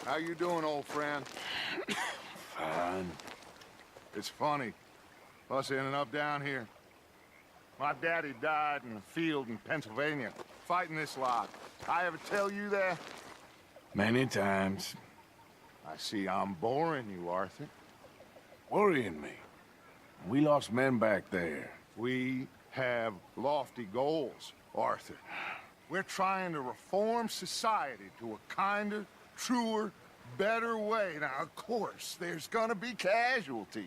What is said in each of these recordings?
How you doing, old friend? Fine. It's funny. Us ending up down here. My daddy died in a field in Pennsylvania, fighting this lot. I ever tell you that? Many times. I see I'm boring you, Arthur. Worrying me. We lost men back there. We have lofty goals, Arthur. We're trying to reform society to a kinder, truer, better way. Now, of course, there's gonna be casualties.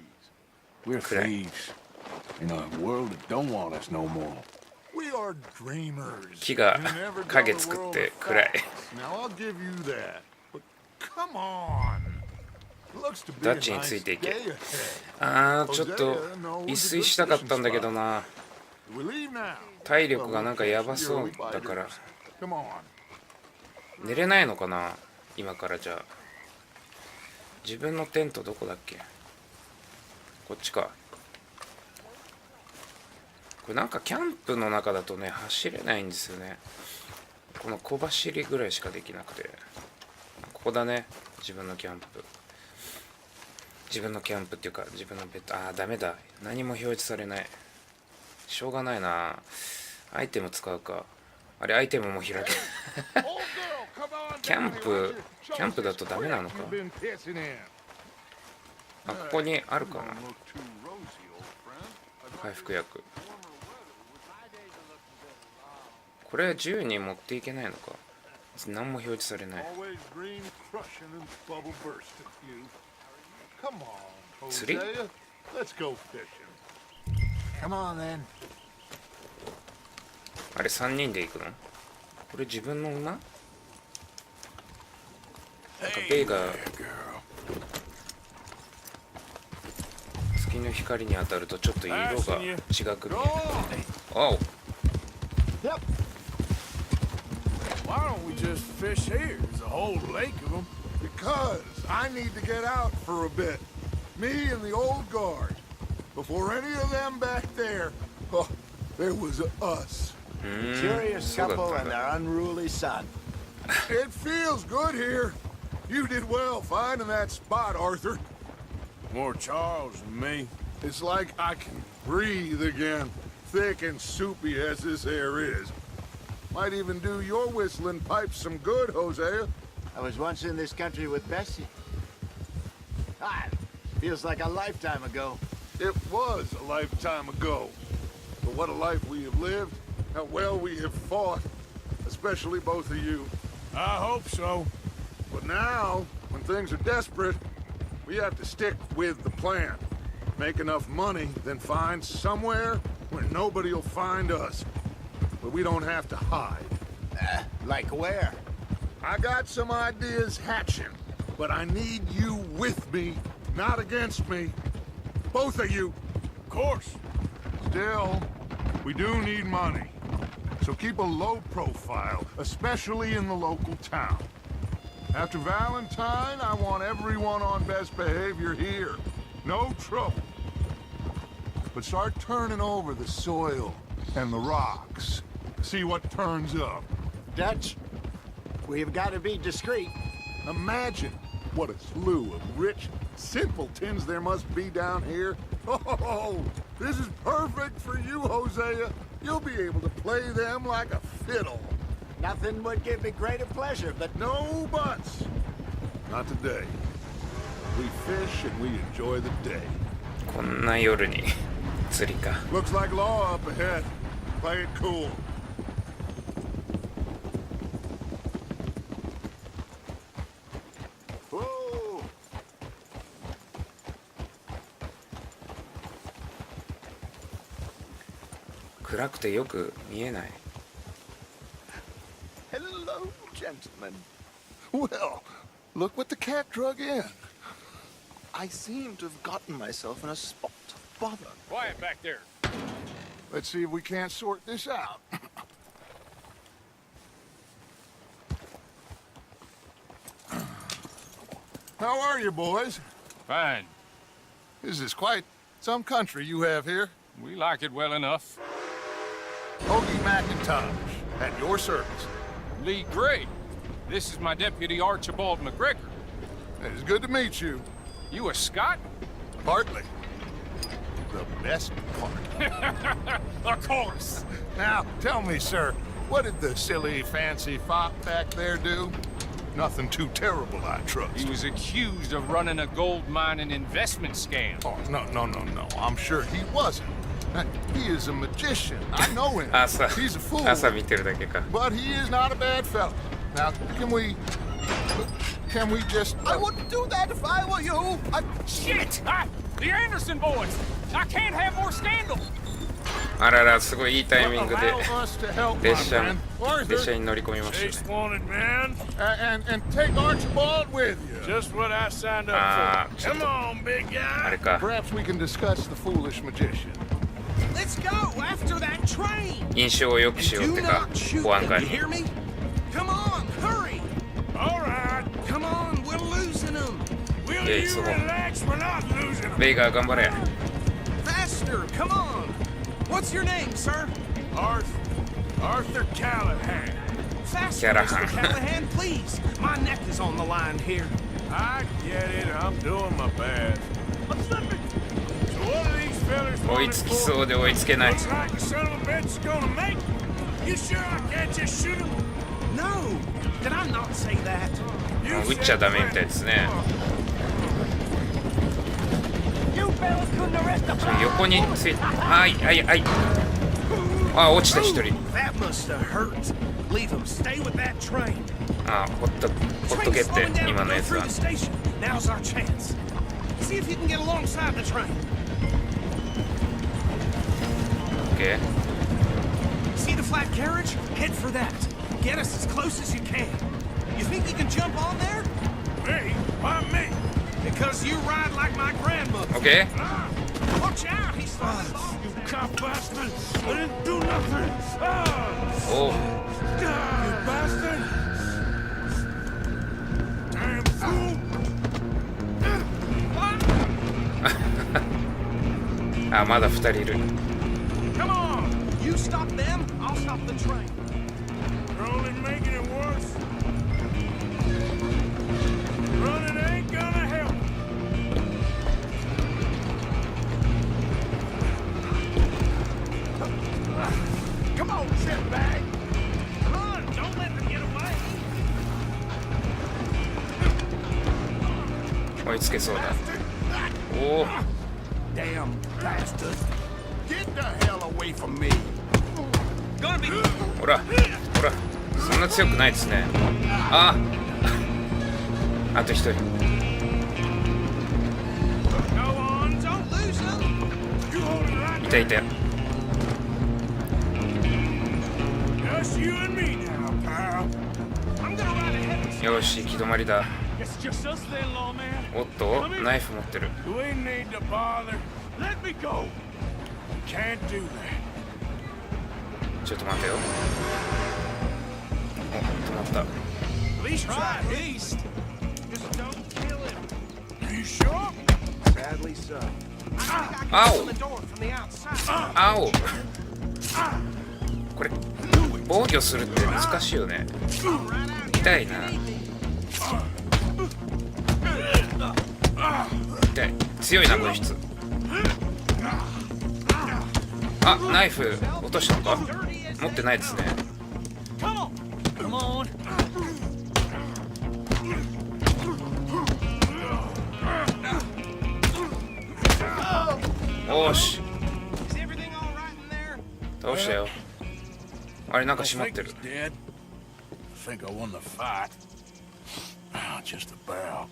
We're thieves. In a world that don't want us no more. We are dreamers. 木が影作って暗い。 Now I'll give you that. But come on. Looks to be ダ a ッチについ nice ていけ。 day ahead. あーちょっと一睡したかったんだけどな。 We leave now. 体力がなんかやばそうだから。 Come on. 寝れないのかな今からじゃあ。自分のテントどこだっけ？こっちか。これなんかキャンプの中だとね走れないんですよね。この小走りぐらいしかできなくて。ここだね。自分のキャンプ。自分のキャンプっていうか自分のベッド。ああダメだ。何も表示されない。しょうがないな。アイテム使うか。あれアイテムも開けキャンプだとダメなのか。あ、ここにあるかな。回復薬。これ銃に持っていけないのか。何も表示されない。釣り？あれ3人で行くの？これ自分の馬？なんかベイが月の光に当たるとちょっと色が違く見える。おう。Yep. Why don't we just fish here? There's a whole lake of them. Because I need to get out for a bit. Me and the old guard. Before any of them back there, oh, there was us. Curious couple and their unruly son. It feels good here. You did well finding that spot, Arthur. More Charles than me. It's like I can breathe again, thick and soupy as this air is. Might even do your whistling pipes some good, Hosea. I was once in this country with Bessie. Ah, feels like a lifetime ago. It was a lifetime ago. But what a life we have lived. How well we have fought. Especially both of you. I hope so. But now, when things are desperate, we have to stick with the plan. Make enough money, then find somewhere where nobody will find us. Where we don't have to hide. Like where? I got some ideas hatching, but I need you with me, not against me. Both of you. Of course. Still, we do need money. So keep a low profile, especially in the local town. After Valentine, I want everyone on best behavior here. No trouble. But start turning over the soil and the rocks. See what turns up. Dutch, we've got to be discreet. Imagine what a slew of rich simpletons there must be down here. Oh, this is perfect for you, Hosea. You'll be able to play them like a fiddle. Nothing would give me greater pleasure, but No buts. Not today. We fish and we enjoy the day. こんな夜に釣りか。 Looks like law up ahead. Play it cool. Whoa! 暗くてよく見えない。 Hello, gentlemen. Well, look what the cat drug in. I seem to have gotten myself in a spot of bother. Quiet back there. Let's see if we can't sort this out. How are you, boys? Fine. This is quite some country you have here. We like it well enough. Hoagie McIntosh, at your service. Lee Gray. This is my deputy Archibald McGregor. It's good to meet you. You a Scot? Partly. The best part. Of course. Now, tell me, sir, what did the silly, fancy fop back there do? Nothing too terrible, I trust. He was accused of running a gold mining investment scam. Oh, no. I'm sure he wasn't. He is a magician. I know him. 朝 He's a fool. 朝見てるだけか。 But he is not a bad fellow. Now, can we just... I wouldn't do that if I were you. Shit! The Anderson boys! I can't have more scandal! あらら、すごいいいタイミングで allow us to help, my 列車 friend. Arthur, 列車に乗り込みました Chase ね。 wanted, man. and take Archibald with you. Just what I signed up あ for. ー、ちょっ Come と on, big あ guy. れか。 Perhaps we can discuss the foolish magician. Let's go after that train. 印象を良くしようっ Do てか not shoot 保安 them. 官 You に。 hear me? Come on, hurry. All right. Come on, we're losing them. Will Yeah, you so- relax? We're not losing them. ベイガー頑張れ。 Faster, come on. What's your name, sir? Arthur Callahan. Faster, Callahan. Mr. Callahan, please. My neck is on the line here. I get it. I'm doing my best. So what are these fellas 追い wanted つき for? そうで追いつけない。 Looks like the son of a bitch is gonna make it. You sure I can't just shoot him? No, did I not say that? You もう撃っちゃ said ダメみたいですね。 You fellas couldn't arrest the 横について、はいはいはい。あ、落ちた一人。 That must have hurt. Leave him. Stay with that train. あ、ほっとけ Train's って slowing down 今 to の go やつ through は the。station. Now's our chance. See if you can get alongside the train. オッケー。 See the flat carriage? Head for that. Get us as close as you can. You think you can jump on there? me. Why me? Because you ride like my grandmother. オッケー。 Watch out, he's throwing bombs. You cop bastard! I didn't do nothing! Ah! おう。 You bastard! Damn fool! あ、まだ二人いる。 Come on. You stop them, I'll stop the train. You're only making it worse. Running ain't gonna help. Come on, shitbag. Run, don't let them get away. 追いつけそうだ。おお。 Damn bastard. Get the hell away from me. Gonna be ほらほら、そんな強くないですね。ああと一人。 Go on, don't lose them. You hold it right いたいた。 Just you and me now, pal. I'm gonna ride ahead. よし、行き止まりだ。 It's just us then, lawman. おっと、ナイフ持ってる。 We need to bother. Let me go. You can't do that. ちょっと待てよ。お、止まった。 At least try. At least. Just don't kill him. You sure? Sadly so. I think I can Ow. open the door from the outside. 青これ防御するって難しいよね。 Right out here. 痛いな。痛い。強いなこの人。あ、ナイフ落としたのか。持ってないですね。 Come on. Come on. おーし、 Is everything all right in there? 倒したよ。あれなんか閉ま I って think る。 he's dead. I think I won the fight. Ah, just about.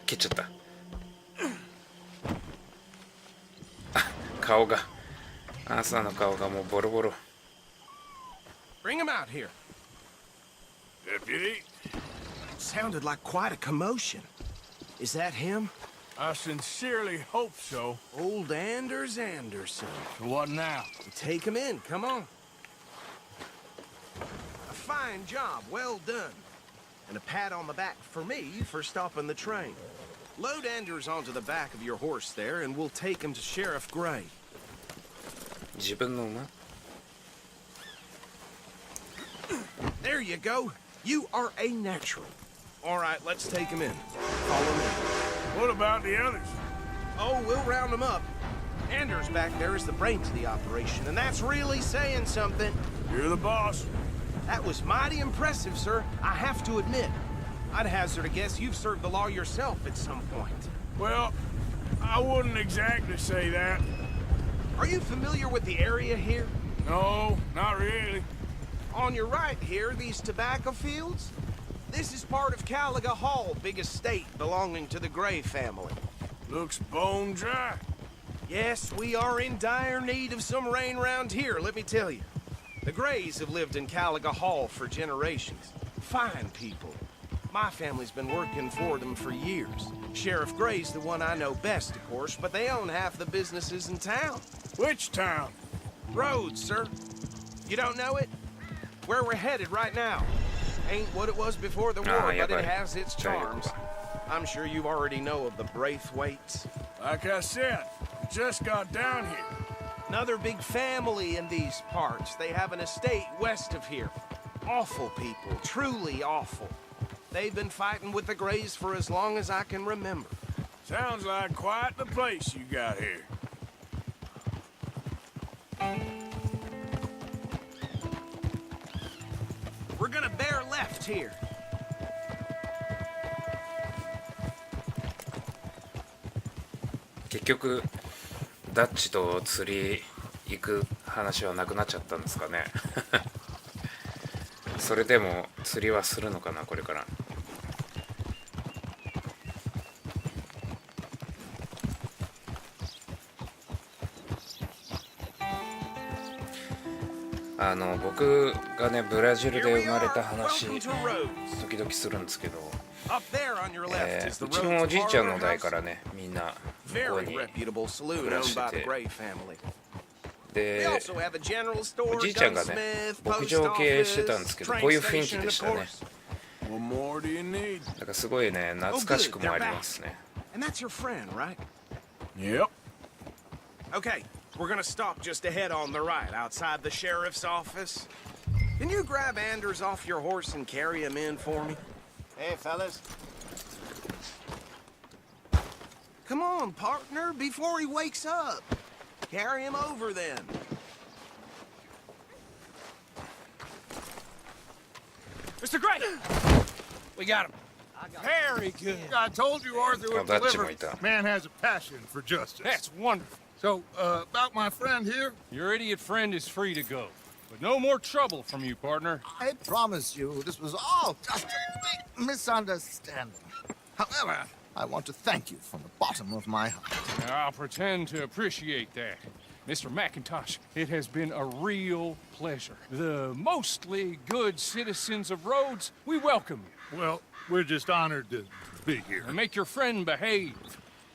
蹴っちゃった。あ、顔が。アーサーの顔がもうボロボロ。 Bring him out here. Deputy, Sounded like quite a commotion. Is that him? I sincerely hope so. Old Anders Anderson. So what now? Take him in, come on. A fine job, well done. And a pat on the back for me for stopping the train. Load Anders onto the back of your horse there, and we'll take him to Sheriff Gray. 自分の馬 There you go. You are a natural. All right, let's take him in. Follow me. What about the others? Oh, we'll round them up. Anders back there is the brains of the operation, and that's really saying something. You're the boss. That was mighty impressive, sir. I have to admit. I'd hazard a guess you've served the law yourself at some point. Well, I wouldn't exactly say that. Are you familiar with the area here? No, not really. On your right here, these tobacco fields? This is part of Caliga Hall, big estate belonging to the Gray family. Looks bone dry. Yes, we are in dire need of some rain round here, let me tell you. The Grays have lived in Caliga Hall for generations. Fine people. My family's been working for them for years. Sheriff Gray's the one I know best, of course, but they own half the businesses in town. Which town? Rhodes, sir. You don't know it? Where we're headed right now. Ain't what it was before the war, yeah, but it buddy. has its charms. I'm sure you already know of the Braithwaites. Like I said, we just got down here. Another big family in these parts. They have an estate west of here. Awful people, truly awful. They've been fighting with the Grays for as long as I can remember. Sounds like quite the place you got here. We're gonna bear left here. 結局ダッチと釣り行く話はなくなっちゃったんですかねそれでも釣りはするのかなこれから。僕がねブラジルで生まれた話時々するんですけど、うちのおじいちゃんの代からねみんな向こうに暮らしてて、でおじいちゃんがね牧場を経営してたんですけど、こういう雰囲気でしたね。だからすごいね懐かしくもありますね。Yep. Okay, we're gonna stop just ahead on the right, outside the sheriff's office. Can you grab Anders off your horse and carry him in for me? Hey, fellas. Come on, partner, before he wakes up. Carry him over then. Mr. Gray! We got him. Very good. I told you Arthur would that's deliver. right. Man has a passion for justice. That's wonderful. So, about my friend here? Your idiot friend is free to go. But no more trouble from you, partner. I promise you, this was all just a big misunderstanding. However, I want to thank you from the bottom of my heart. I'll pretend to appreciate that. Mr. McIntosh, it has been a real pleasure. The mostly good citizens of Rhodes, we welcome you. Well, we're just honored to be here. And make your friend behave.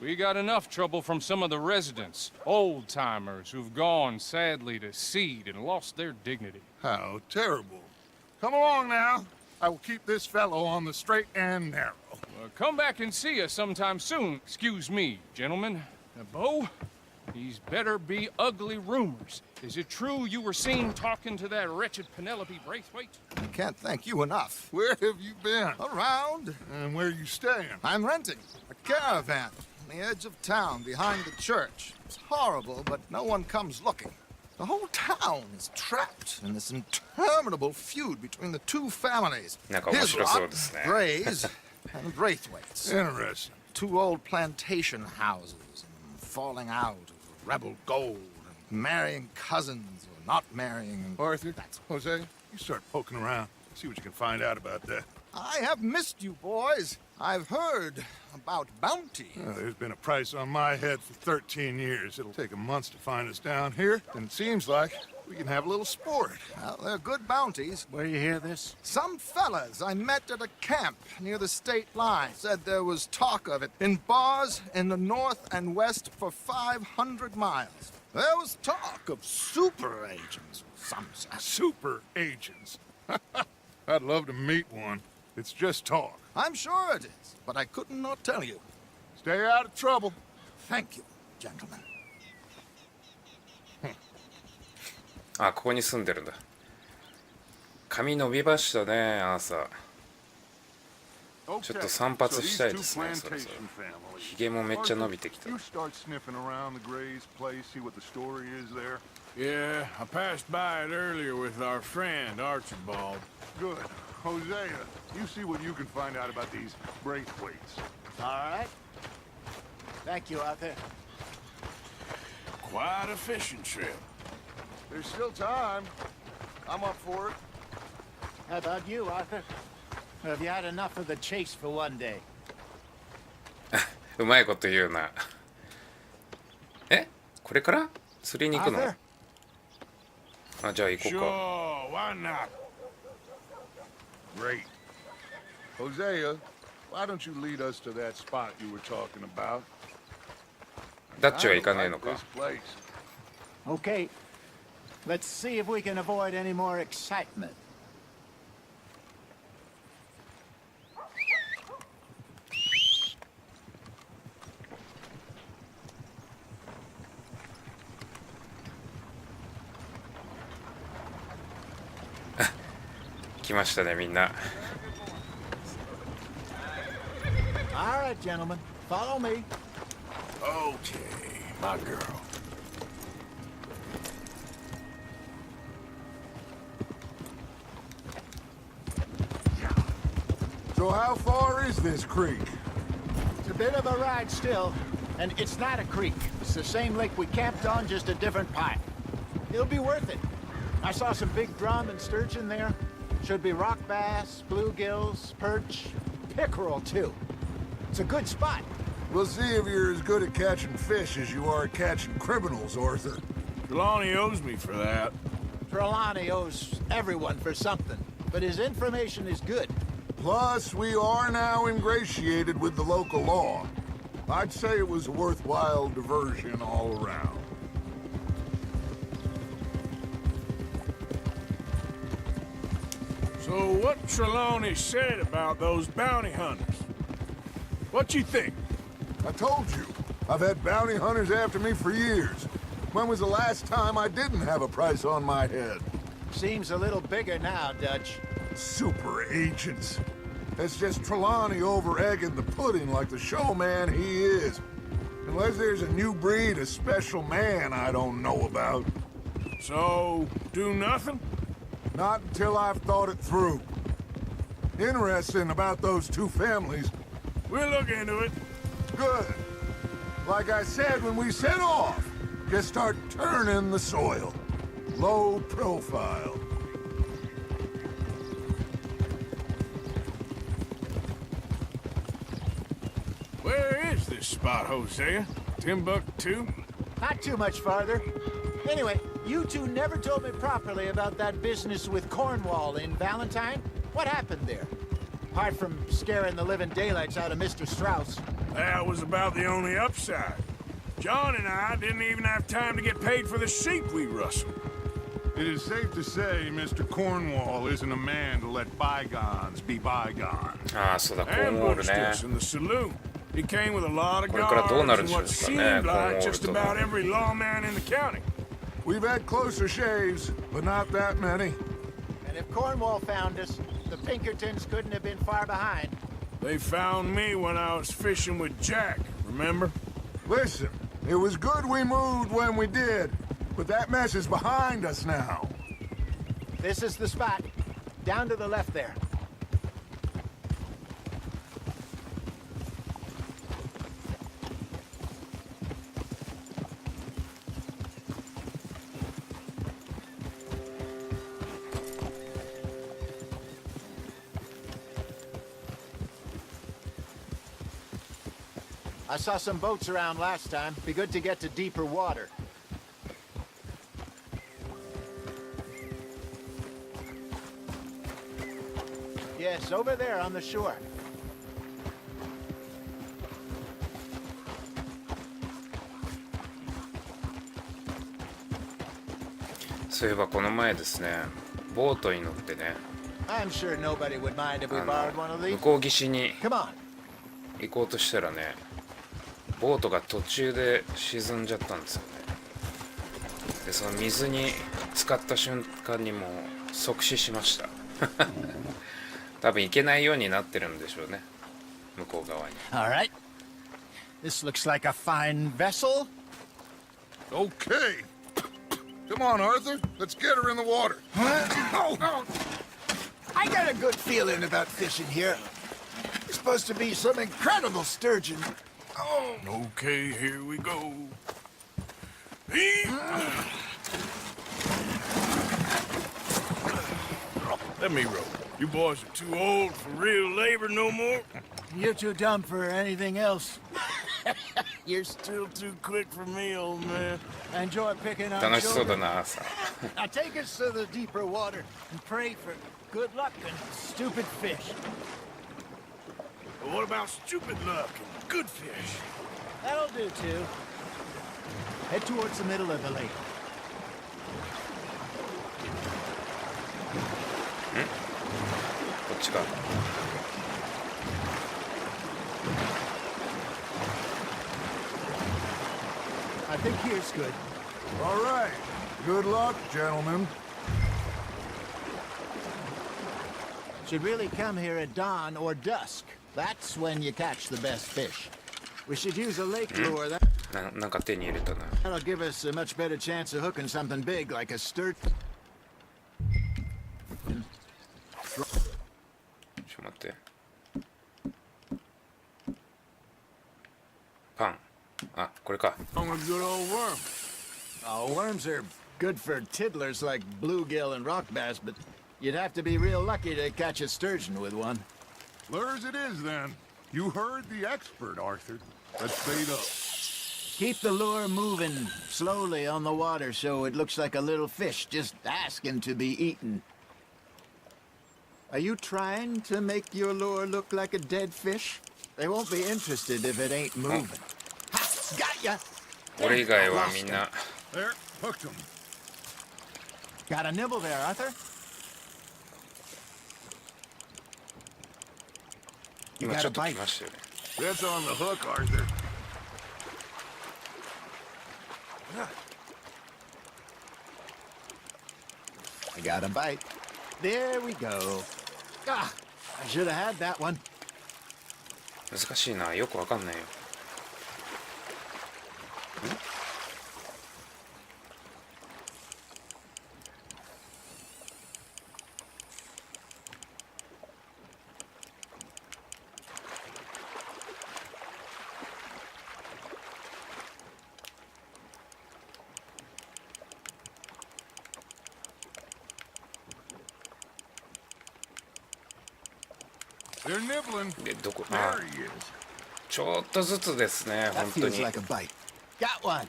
We got enough trouble from some of the residents, old-timers who've gone, sadly, to seed and lost their dignity. How terrible. Come along now. I will keep this fellow on the straight and narrow. Come back and see us sometime soon. Excuse me, gentlemen. Bo, these better be ugly rumors. Is it true you were seen talking to that wretched Penelope Braithwaite? I can't thank you enough. Where have you been? Around. And where are you staying? I'm renting a caravan on the edge of town behind the church. It's horrible, but no one comes looking. The whole town is trapped in this interminable feud between the two families. His lot, Grays, and Braithwaites. Interesting. Two old plantation houses, and falling out of rebel gold, and marrying cousins or not marrying. Arthur, Jose, you start poking around. See what you can find out about that. I have missed you, boys. I've heard about bounty. Well, there's been a price on my head for 13 years. It'll take 'em months to find us down here, and it seems like we can have a little sport. Well, they're good bounties. Where do you hear this? Some fellas I met at a camp near the state line said there was talk of it in bars in the north and west for 500 miles. There was talk of super agents, some said. Super agents. I'd love to meet one. It's just talk. I'm sure it is, but I couldn't not tell you. Stay out of trouble. Thank you, gentlemen. あ、ここに住んでるんだ。髪伸びましたね、アーサー。ちょっと散髪したいですね、そろそろ。ひげもめっちゃ伸びてきた。 Yeah, I passed by it earlier with our friend, Archibald. Good. Hosea, you see what you can find out about these Braithwaites. All right. Thank you, Arthur. Quite a fishing trip. There's still time. I'm up for it. How about you, Arthur? Have you had enough of the chase for one day? うまいこと言うな。え、これから釣りに行くの？ Arthur? あ、じゃあ行こうか。 Sure, why not? Great. Hosea, why don't you lead us to that spot you were talking about? ダッチは行かねえの This か。 place. Okay. Let's see if we can avoid any more excitement. 来ましたね、みんな。 All right, gentlemen. Follow me. Okay, my girl. So how far is this creek? It's a bit of a ride still, and it's not a creek. It's the same lake we camped on, just a different pipe. It'll be worth it. I saw some big drum and sturgeon there. Should be rock bass, bluegills, perch, pickerel too. It's a good spot. We'll see if you're as good at catching fish as you are at catching criminals, Arthur. Trelawney owes me for that. Trelawney owes everyone for something, but his information is good. Plus, we are now ingratiated with the local law. I'd say it was a worthwhile diversion all around. So what Trelawney said about those bounty hunters? What you think? I told you, I've had bounty hunters after me for years. When was the last time I didn't have a price on my head? Seems a little bigger now, Dutch. Super agents. It's just Trelawney over-egging the pudding like the showman he is. Unless there's a new breed of special man I don't know about. So, do nothing? Not until I've thought it through. Interesting about those two families. We'll look into it. Good. Like I said when we set off, just start turning the soil. Low profile. Where is this spot, Hosea? Timbuktu? Not too much farther. Anyway, you two never told me properly about that business with Cornwall in Valentine. What happened there? Apart from scaring the living daylights out of Mr. Strauss. That was about the only upside. John and I didn't even have time to get paid for the sheep we rustled. It is safe to say Mr. Cornwall isn't a man to let bygones be bygones. ああ、そうだ、コーンウォール Ambushed ね。 us in the saloon. He came with a lot of これからどうなるん guards で and しょう what かね、 seemed コーンウォ like ール just と about か。 every lawman in the county. We've had closer shaves, but not that many. And if Cornwall found us, the Pinkertons couldn't have been far behind. They found me when I was fishing with Jack, remember? Listen, it was good we moved when we did, but that mess is behind us now. This is the spot. Down to the left there. I saw some boats around last time. Be good to get to deeper water. Yes, over there on the shore. そういえばこの前ですね、ボートに乗ってね、I'm sure nobody would mind if we あ borrowed one の of 向 these. こう岸に Come on. 行こうとしたらね、ボートが途中で沈んじゃったんですよね。でその水に浸かった瞬間にもう即死しました多分行けないようになってるんでしょうね、向こう側に。 All right. This looks like a fine vessel. Okay. Come on, Arthur. Let's get her in the water. I got a good feeling about fishing here. It's supposed to be some incredible sturgeon. Oh, okay, here we go. Let me row. You boys are too old for real labor no more. You're too dumb for anything else. You're still too quick for me, old man. Enjoy picking on 楽しそうだ children. な朝 Now take us to the deeper water and pray for good luck and stupid fish. But what about stupid luck and good fish? That'll do too. Head towards the middle of the lake. こっちか。 I think here's good. All right. Good luck, gentlemen. Should really come here at dawn or dusk. That's when you catch the best fish. We should use a lake lure. なんか手に入れたな。 That'll give us a much better chance of hooking something big like a sturgeon. ちょっと待って。パン。あ、これか。 I'm a good old worm. Oh, worms are good for tiddlers like bluegill and rock bass, but you'd have to be real lucky to catch a sturgeon with one. Lures it is, then. You heard the expert, Arthur. Let's bait up. Keep the lure moving slowly on the water so it looks like a little fish just asking to be eaten. Are you trying to make your lure look like a dead fish? They won't be interested if it ain't moving. Ha! Got ya! 俺以外はみんな There, hooked him. Got a nibble there, Arthur? You 今 got ちょ a っと来 bite. ましたよね。 That's on the hook, Arthur. I got a bite. There we go. Ah, I should have had that one. 難しいな、よくわかんないよ。They're nibbling. で、どこ、 There あ、 he is. ちょっとずつですね、 That 本当 feels に。 like a bite. Got one.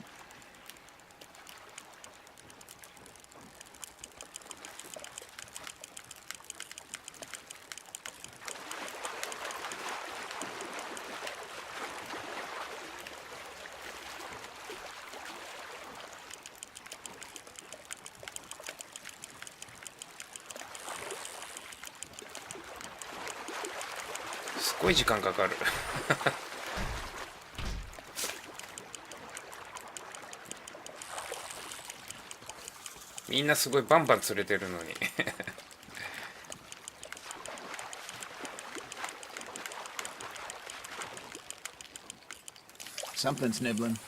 すごい時間かかる。みんなすごいバンバン釣れてるのに。Something's nibbling.「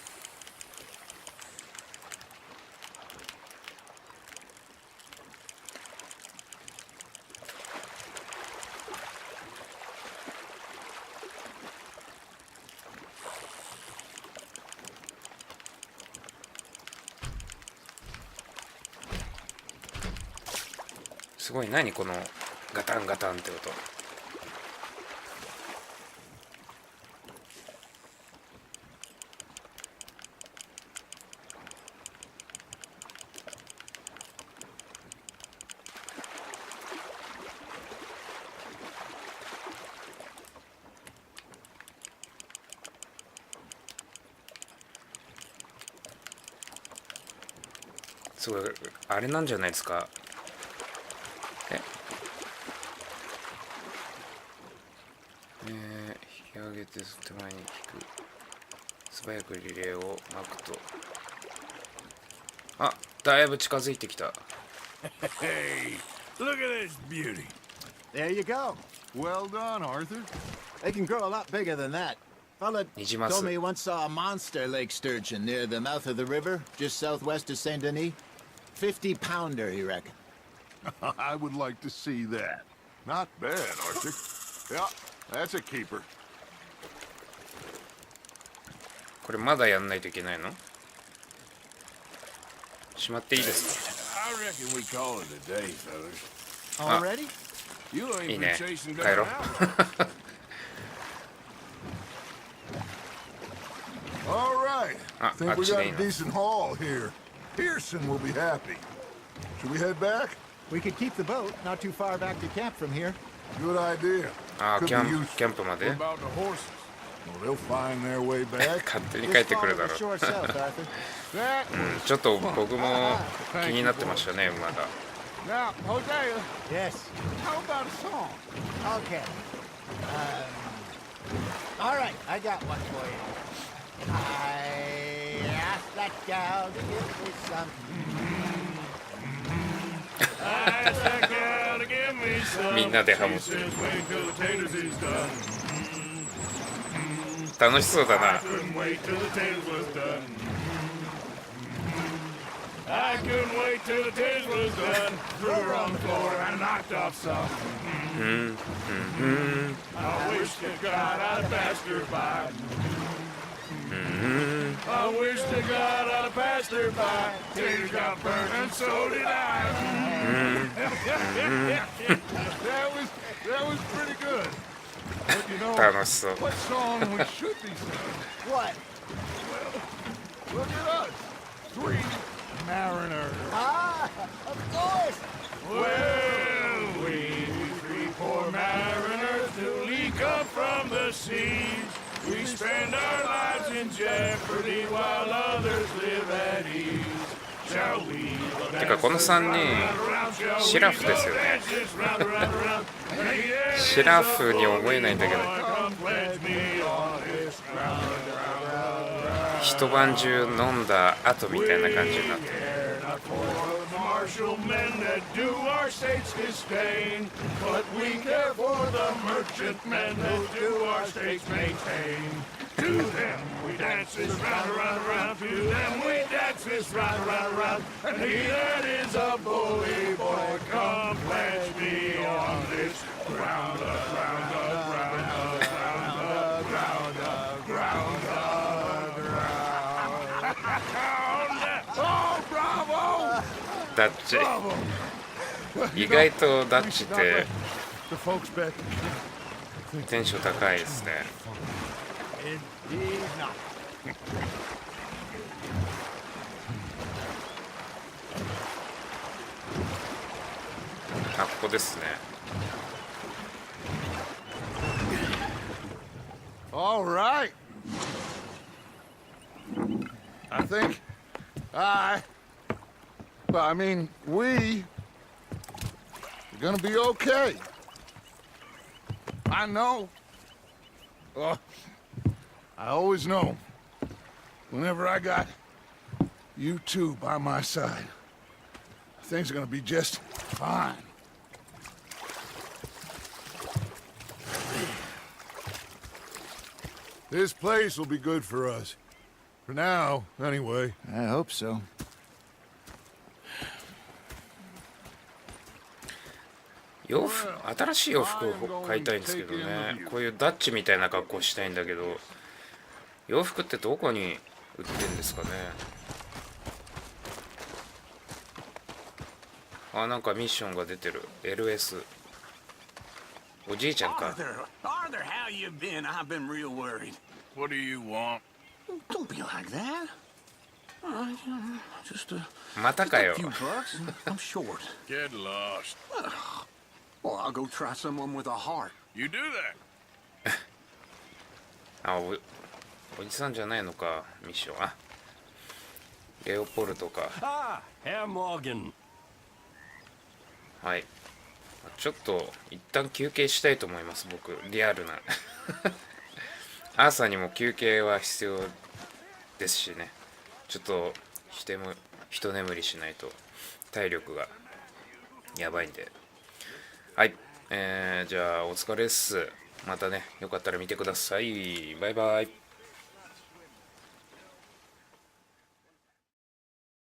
すごい、何このガタンガタンって音。すごい、あれなんじゃないですか。引き上げて手前に引く。素早くリレーを巻くと。あ、だいぶ近づいてきた。 Hey, look at this beauty. There you go. Well done, Arthur. They can grow a lot bigger than that. Fella Nijimasu. told me he once saw a monster lake sturgeon near the mouth of the river, just southwest of Saint Denis. 50-pounder, he reckoned. I would like to see that. Not bad, Arthur. Yeah, that's a keeper. これまだやんないといけないの？しまっていいですか？ I reckon we call it a day, fellas. Already? You いい ain't ね。 been chasing 帰 down ろう。 All right. Ah, Think we got a actually, no. decent haul here. Pearson will be happy. Should we head back? We could keep the boat not too far back to camp from here. Good idea. あ、 Could キ be ャン useful. キャンプま What で about the horses? Well, they'll find their way back. 勝手に帰っ Just てく follow るだ the ろう。 shore south, Arthur. That うん、ちょっと僕も気になってましたね、馬が。 Now, Hosea, Yes. how about a song? Okay. All right, I got one for you. I asked that gal to give me some. I asked that gal to give me some. みんなでハモって She says wait till the taters is done. 楽しそうだな。 Couldn't wait till the taters was done. I couldn't wait till the taters was done. Threw her on the floor and knocked off some. I wish to God I'd passed her by. I wish to God I'd passed her by. Taters got burned and so did I. That was pretty good. But you know, 楽しそう。 what song we should be singing? What? Look at us. 3 mariners. Ah, of course. Well, we three poor mariners newly come from the seas. We spend our lives in jeopardy while others live at ease. Shall we? てかこの3人シラフですよね。シラフに思えないんだけど、一晩中飲んだ後みたいな感じになってる。Martial men that do our state's disdain, but we care for the merchant men that do our state's maintain. To them we dance this round, around, around. To them we dance this round, around, around. And he that is a bully boy, come pledge me on this ground up, ground up, ground up, ground up, ground up, ground up. Oh, bravo! ダッチ。意外とダッチって The folks back. テンション高いですね。 Indeed not. あ、ここですね。 All right. I think I mean, we're gonna be okay. I know. I always know. Whenever I got you two by my side, things are gonna be just fine. This place will be good for us. For now, anyway. I hope so. 新しい洋服を買いたいんですけどね。こういうダッチみたいな格好したいんだけど、洋服ってどこに売ってんですかね。あ、なんかミッションが出てる。 LS。 おじいちゃんか。 Arthur, how you been? I've been real worried. What do you want? Don't be like that. Just a またかよ。 few bucks. I'm short. Get lost. Well, I'll go try someone with a heart. You do that. あ、おじさんじゃないのか、ミッション。あ、レオポルトか。 Ah, Herr Morgan. はい。ちょっと一旦休憩したいと思います。僕リアルなアーサーにも休憩は必要ですしね。ちょっと一眠りしないと体力がやばいんで。はい、じゃあお疲れっす。またね、よかったら見てください。バイバイ。